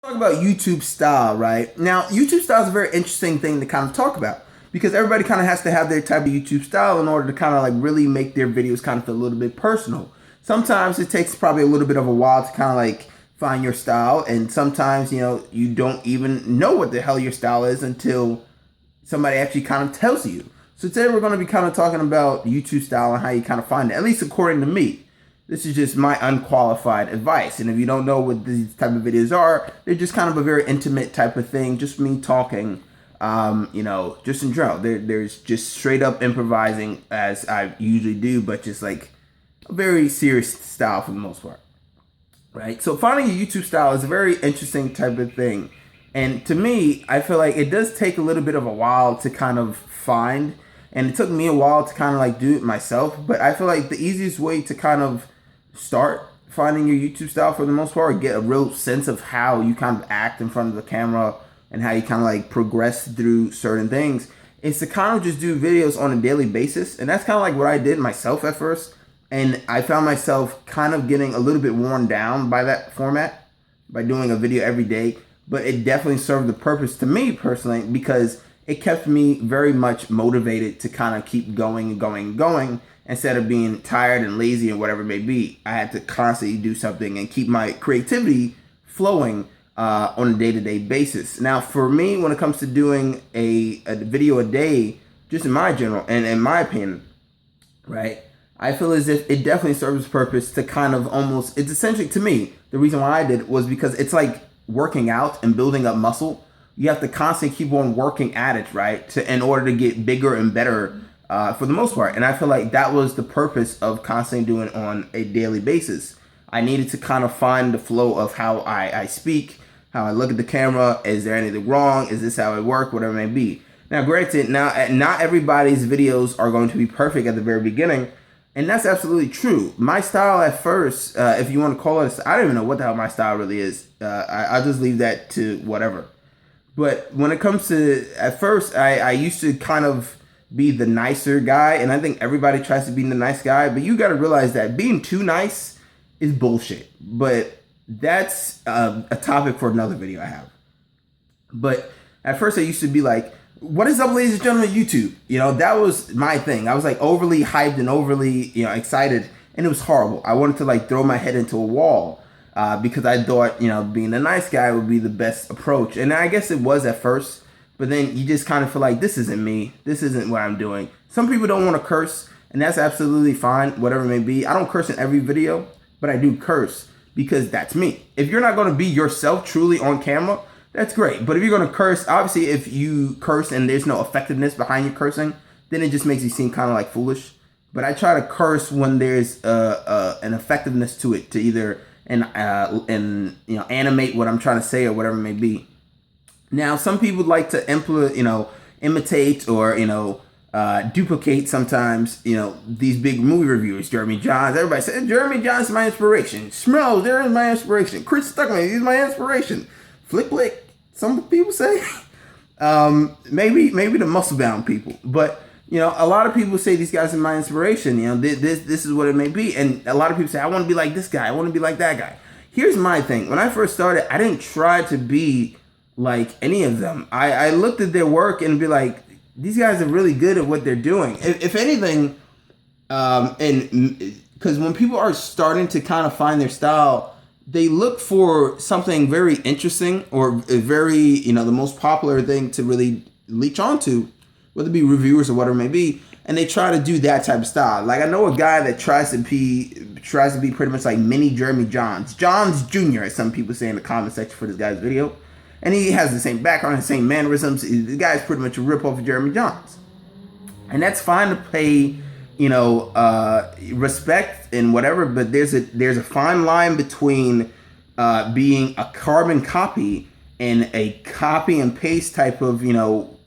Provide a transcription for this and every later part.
Talk about YouTube style, right? Now, YouTube style is a very interesting thing to kind of talk about because everybody kind of has to have their type of YouTube style in order to kind of like really make their videos kind of feel a little bit personal. Sometimes it takes probably a little bit of a while to kind of like find your style, and sometimes you don't even know what the hell your style is until somebody actually kind of tells you. So today we're going to be kind of talking about YouTube style and how you kind of find it, at least according to me. This is just my unqualified advice. And if you don't know what these type of videos are, they're just kind of a very intimate type of thing. Just me talking, just in general. There's just straight up improvising as I usually do, but just like a very serious style for the most part. Right? So finding a YouTube style is a very interesting type of thing. And to me, I feel like it does take a little bit of a while to kind of find. And it took me a while to kind of like do it myself. But I feel like the easiest way to kind of start finding your YouTube style for the most part, get a real sense of how you kind of act in front of the camera and how you kind of like progress through certain things, is to kind of just do videos on a daily basis. And that's kind of like what I did myself at first. And I found myself kind of getting a little bit worn down by that format, by doing a video every day. But it definitely served the purpose to me personally, because it kept me very much motivated to kind of keep going and going and going. Instead of being tired and lazy or whatever it may be, I had to constantly do something and keep my creativity flowing on a day-to-day basis. Now, for me, when it comes to doing a video a day, just in my general and in my opinion, right, I feel as if it definitely serves its purpose to kind of almost, it's essentially, to me, the reason why I did it was because it's like working out and building up muscle. You have to constantly keep on working at it, right, in order to get bigger and better for the most part. And I feel like that was the purpose of constantly doing it on a daily basis. I needed to kind of find the flow of how I speak, how I look at the camera. Is there anything wrong? Is this how I work? Whatever it may be. Now, granted, not everybody's videos are going to be perfect at the very beginning. And that's absolutely true. My style at first, if you want to call it, I don't even know what the hell my style really is. I'll just leave that to whatever. But when it comes to, at first, I used to kind of be the nicer guy, and I think everybody tries to be the nice guy, but you got to realize that being too nice is bullshit. But that's a topic for another video I have. But at first I used to be like, what is up, ladies and gentlemen, YouTube? That was my thing. I was like overly hyped and overly excited, and it was horrible. I wanted to like throw my head into a wall because I thought being a nice guy would be the best approach, and I guess it was at first. But then you just kind of feel like, this isn't me. This isn't what I'm doing. Some people don't want to curse, and that's absolutely fine, whatever it may be. I don't curse in every video, but I do curse because that's me. If you're not going to be yourself truly on camera, that's great. But if you're going to curse, obviously if you curse and there's no effectiveness behind your cursing, then it just makes you seem kind of like foolish. But I try to curse when there's an effectiveness to it, to either animate what I'm trying to say or whatever it may be. Now, some people like to imitate or duplicate sometimes these big movie reviewers. Jeremy Jahns, everybody says Jeremy Jahns is my inspiration. Smells, there is my inspiration. Chris Stuckman, he's my inspiration. Flick Blick, some people say. Maybe the muscle bound people, but a lot of people say these guys are my inspiration. This is what it may be, and a lot of people say I want to be like this guy. I want to be like that guy. Here's my thing. When I first started, I didn't try to be like any of them. I looked at their work and be like, these guys are really good at what they're doing. If anything, and because when people are starting to kind of find their style, they look for something very interesting or a very, the most popular thing to really leech onto, whether it be reviewers or whatever it may be, and they try to do that type of style. Like I know a guy that tries to be pretty much like mini Jeremy Jahns, Jahns Jr., as some people say in the comment section for this guy's video. And he has the same background, the same mannerisms. The guy's pretty much a ripoff of Jeremy Jahns. And that's fine to pay, respect and whatever, but there's a fine line between being a carbon copy and a copy and paste type of,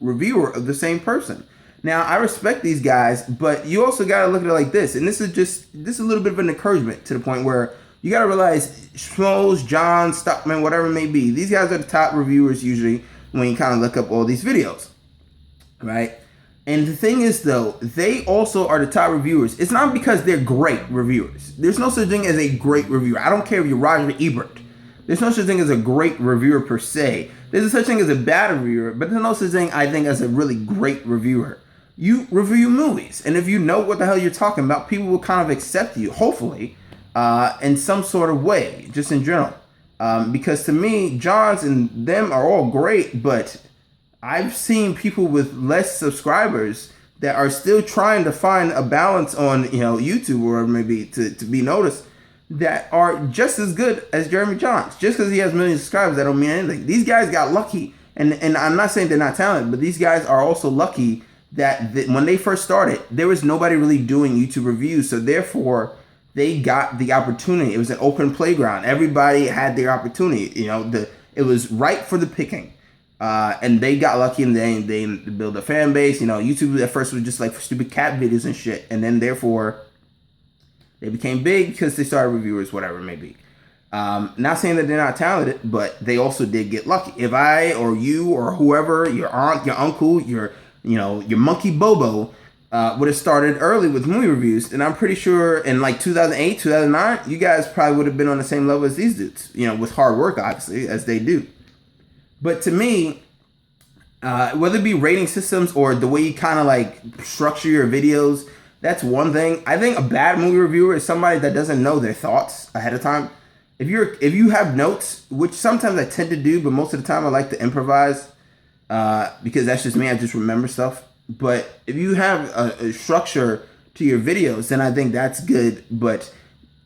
reviewer of the same person. Now, I respect these guys, but you also got to look at it like this. And this is a little bit of an encouragement to the point where you got to realize Schmoes, John, Stuckman, whatever it may be, these guys are the top reviewers usually when you kind of look up all these videos, right? And the thing is, though, they also are the top reviewers. It's not because they're great reviewers. There's no such thing as a great reviewer. I don't care if you're Roger Ebert. There's no such thing as a great reviewer per se. There's no such thing as a bad reviewer, but there's no such thing, I think, as a really great reviewer. You review movies, and if you know what the hell you're talking about, people will kind of accept you, hopefully, in some sort of way, just in general. Because to me, Jahns and them are all great, but I've seen people with less subscribers that are still trying to find a balance on, YouTube or maybe to be noticed, that are just as good as Jeremy Jahns. Just because he has millions of subscribers, that don't mean anything. These guys got lucky, and I'm not saying they're not talented, but these guys are also lucky that when they first started, there was nobody really doing YouTube reviews, so therefore they got the opportunity. It was an open playground. Everybody had their opportunity. It was ripe for the picking. And they got lucky, and they built a fan base. YouTube at first was just like for stupid cat videos and shit, and then therefore they became big because they started reviewers, whatever it may be. Not saying that they're not talented, but they also did get lucky. If I or you or whoever, your aunt, your uncle, your monkey Bobo, would have started early with movie reviews, and I'm pretty sure in like 2008, 2009, you guys probably would have been on the same level as these dudes, with hard work, obviously, as they do. But to me, whether it be rating systems or the way you kind of like structure your videos, that's one thing. I think a bad movie reviewer is somebody that doesn't know their thoughts ahead of time. If you have notes, which sometimes I tend to do, but most of the time I like to improvise, because that's just me. I just remember stuff. But if you have a structure to your videos, then I think that's good. But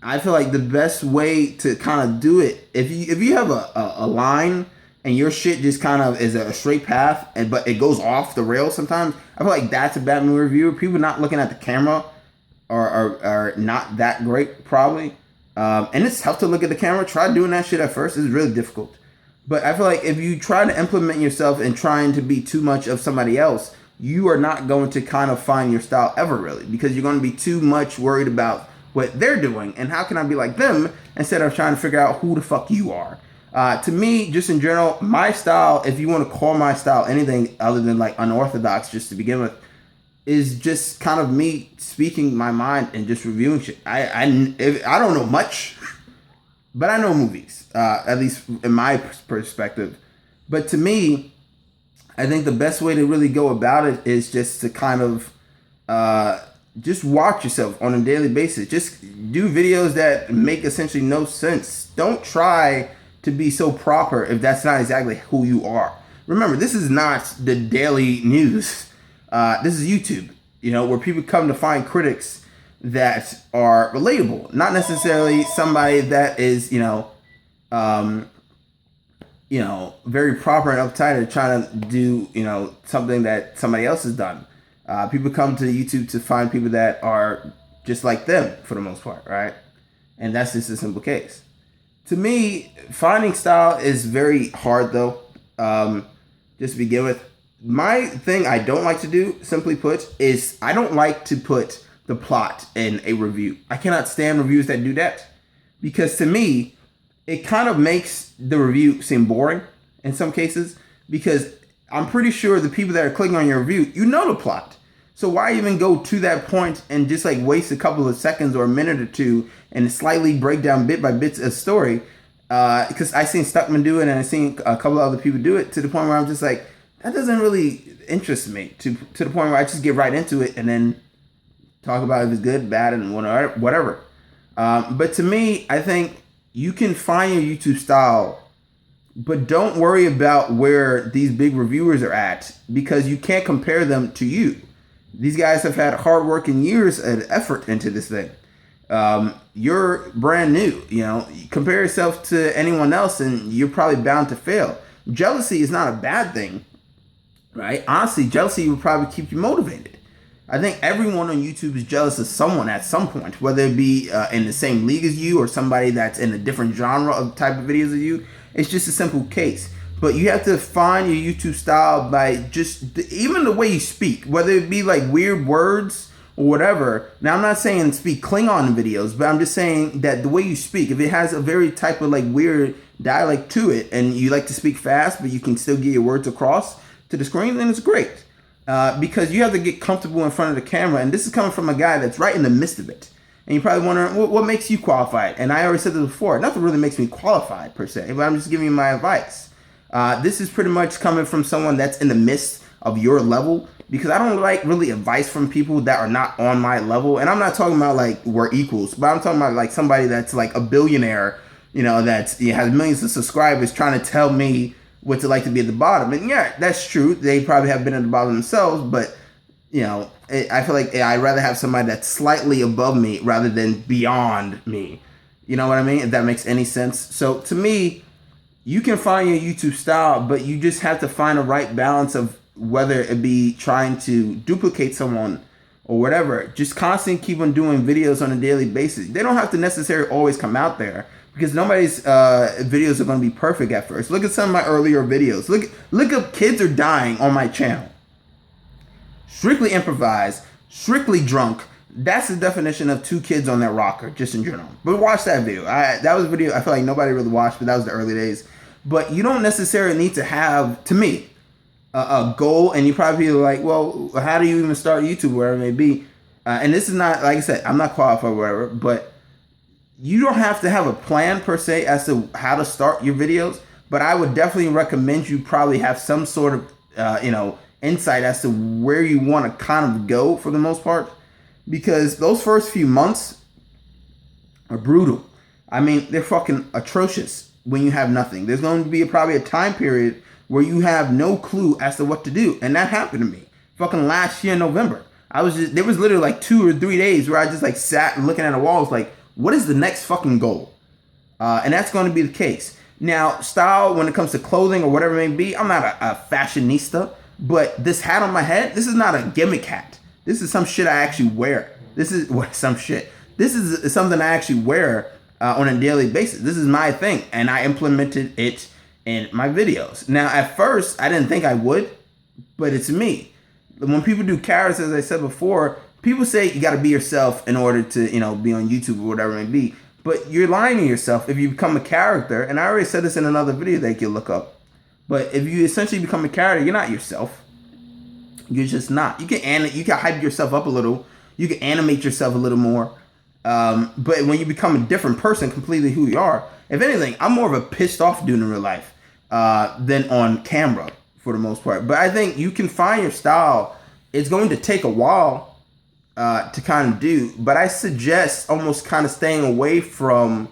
I feel like the best way to kind of do it, if you have a line and your shit just kind of is a straight path, but it goes off the rails sometimes, I feel like that's a bad movie review. People not looking at the camera are not that great, probably. And it's tough to look at the camera. Try doing that shit at first. It's really difficult. But I feel like if you try to implement yourself and trying to be too much of somebody else, you are not going to kind of find your style ever, really, because you're going to be too much worried about what they're doing and how can I be like them instead of trying to figure out who the fuck you are. To me, just in general, my style, if you want to call my style anything other than like unorthodox, just to begin with, is just kind of me speaking my mind and just reviewing shit. I don't know much, but I know movies, at least in my perspective. But to me, I think the best way to really go about it is just to kind of just watch yourself on a daily basis. Just do videos that make essentially no sense. Don't try to be so proper if that's not exactly who you are. Remember, this is not the daily news. This is YouTube, where people come to find critics that are relatable, not necessarily somebody that is, very proper and uptight or trying to do, something that somebody else has done. People come to YouTube to find people that are just like them for the most part, right? And that's just a simple case. To me, finding style is very hard, though. Just to begin with, my thing I don't like to do, simply put, is I don't like to put the plot in a review. I cannot stand reviews that do that, because to me, it kind of makes the review seem boring in some cases, because I'm pretty sure the people that are clicking on your review, you know the plot. So why even go to that point and just like waste a couple of seconds or a minute or two and slightly break down bit by bit a story? Because I seen Stuckman do it, and I seen a couple of other people do it, to the point where I'm just like, that doesn't really interest me, to the point where I just get right into it and then talk about if it's good, bad, and whatever. But to me, I think you can find your YouTube style, but don't worry about where these big reviewers are at, because you can't compare them to you. These guys have had hard work and years and effort into this thing. You're brand new, compare yourself to anyone else and you're probably bound to fail. Jealousy is not a bad thing, right? Honestly, jealousy will probably keep you motivated. I think everyone on YouTube is jealous of someone at some point, whether it be in the same league as you or somebody that's in a different genre of type of videos as you. It's just a simple case. But you have to find your YouTube style by just even the way you speak, whether it be like weird words or whatever. Now, I'm not saying speak Klingon in videos, but I'm just saying that the way you speak, if it has a very type of like weird dialect to it, and you like to speak fast, but you can still get your words across to the screen, then it's great. Because you have to get comfortable in front of the camera. And this is coming from a guy that's right in the midst of it. And you're probably wondering, what makes you qualified? And I already said this before, nothing really makes me qualified per se, but I'm just giving you my advice. This is pretty much coming from someone that's in the midst of your level, because I don't like really advice from people that are not on my level. And I'm not talking about like we're equals, but I'm talking about like somebody that's like a billionaire, that's has millions of subscribers trying to tell me what's it like to be at the bottom. And yeah, that's true. They probably have been at the bottom themselves, but I feel like I'd rather have somebody that's slightly above me rather than beyond me. You know what I mean? If that makes any sense. So to me, you can find your YouTube style, but you just have to find a right balance of whether it be trying to duplicate someone or whatever. Just constantly keep on doing videos on a daily basis. They don't have to necessarily always come out there, because nobody's videos are going to be perfect at first. Look at some of my earlier videos. Look up Kids Are Dying on my channel. Strictly improvised, strictly drunk. That's the definition of two kids on their rocker, just in general. But watch that video. That was a video I feel like nobody really watched, but that was the early days. But you don't necessarily need to have, to me, a goal. And you probably be like, well, how do you even start YouTube, wherever it may be? And this is not, like I said, I'm not qualified or whatever, but you don't have to have a plan per se as to how to start your videos. But I would definitely recommend you probably have some sort of, insight as to where you want to kind of go for the most part, because those first few months are brutal. I mean, they're fucking atrocious when you have nothing. There's going to be probably a time period where you have no clue as to what to do, and that happened to me fucking last year in November. There was literally like 2 or 3 days where I just like sat looking at the walls like, what is the next fucking goal? And that's going to be the case. Now, style, when it comes to clothing or whatever it may be, I'm not a fashionista. But this hat on my head, this is not a gimmick hat. This is some shit I actually wear. This is something I actually wear on a daily basis. This is my thing, and I implemented it in my videos. Now, at first, I didn't think I would, but it's me. When people do characters, as I said before, people say you got to be yourself in order to, be on YouTube or whatever it may be. But you're lying to yourself if you become a character. And I already said this in another video that you can look up. But if you essentially become a character, you're not yourself. You're just not. You can hype yourself up a little. You can animate yourself a little more. But when you become a different person, completely who you are, if anything, I'm more of a pissed off dude in real life than on camera for the most part. But I think you can find your style. It's going to take a while to kind of do. But I suggest almost kind of staying away from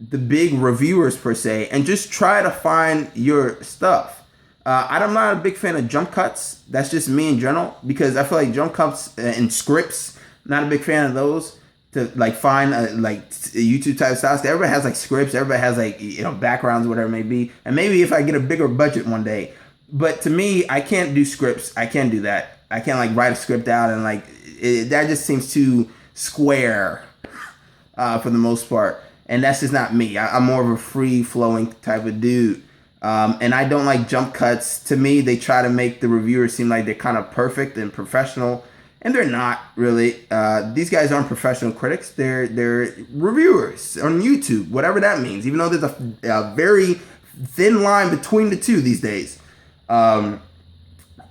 the big reviewers per se, and just try to find your stuff. I'm not a big fan of jump cuts. That's just me in general, because I feel like jump cuts and scripts, not a big fan of those. To like find like YouTube type styles. Everybody has like scripts. Everybody has like backgrounds, whatever it may be. And maybe if I get a bigger budget one day. But to me, I can't do scripts. I can't do that. I can't like write a script out and that just seems too square for the most part. And that's just not me. I'm more of a free-flowing type of dude. And I don't like jump cuts. To me, they try to make the reviewers seem like they're kind of perfect and professional. And they're not really. These guys aren't professional critics. They're reviewers on YouTube, whatever that means. Even though there's a very thin line between the two these days.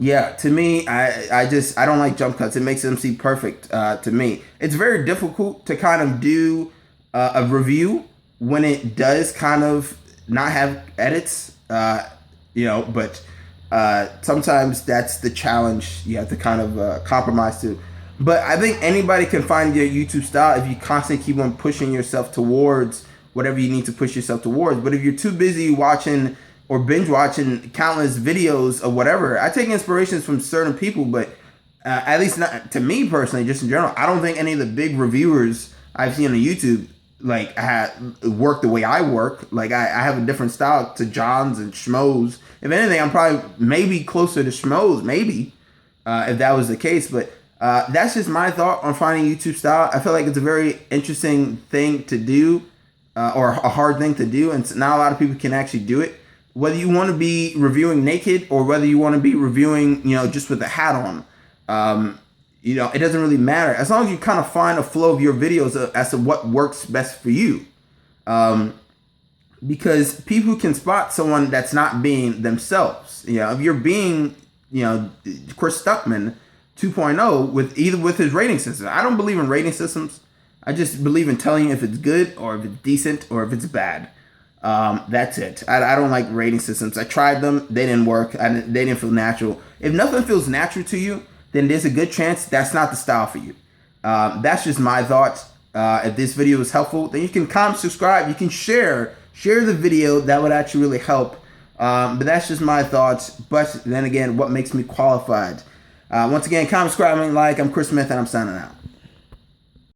Yeah, to me, I don't like jump cuts. It makes them seem perfect to me. It's very difficult to kind of do a review when it does kind of not have edits, but sometimes that's the challenge you have to kind of compromise to. But I think anybody can find your YouTube style if you constantly keep on pushing yourself towards whatever you need to push yourself towards. But if you're too busy watching or binge watching countless videos or whatever, I take inspirations from certain people, but at least not to me personally, just in general, I don't think any of the big reviewers I've seen on YouTube work the way I work. Like I have a different style to Jahns and Schmoes. If anything, I'm probably maybe closer to Schmoes, maybe, if that was the case. But that's just my thought on finding YouTube style. I feel like it's a very interesting thing to do, or a hard thing to do, and not a lot of people can actually do it. Whether you want to be reviewing naked or whether you want to be reviewing, just with a hat on, it doesn't really matter. As long as you kind of find a flow of your videos as to what works best for you. Because people can spot someone that's not being themselves. If you're being, Chris Stuckman, 2.0 with his rating system. I don't believe in rating systems. I just believe in telling you if it's good or if it's decent or if it's bad. That's it. I don't like rating systems. I tried them. They didn't work. They didn't feel natural. If nothing feels natural to you, then there's a good chance that's not the style for you. That's just my thoughts. If this video was helpful, then you can comment, subscribe. You can share the video. That would actually really help. But that's just my thoughts. But then again, what makes me qualified? Once again, comment, subscribe, and like. I'm Chris Smith, and I'm signing out.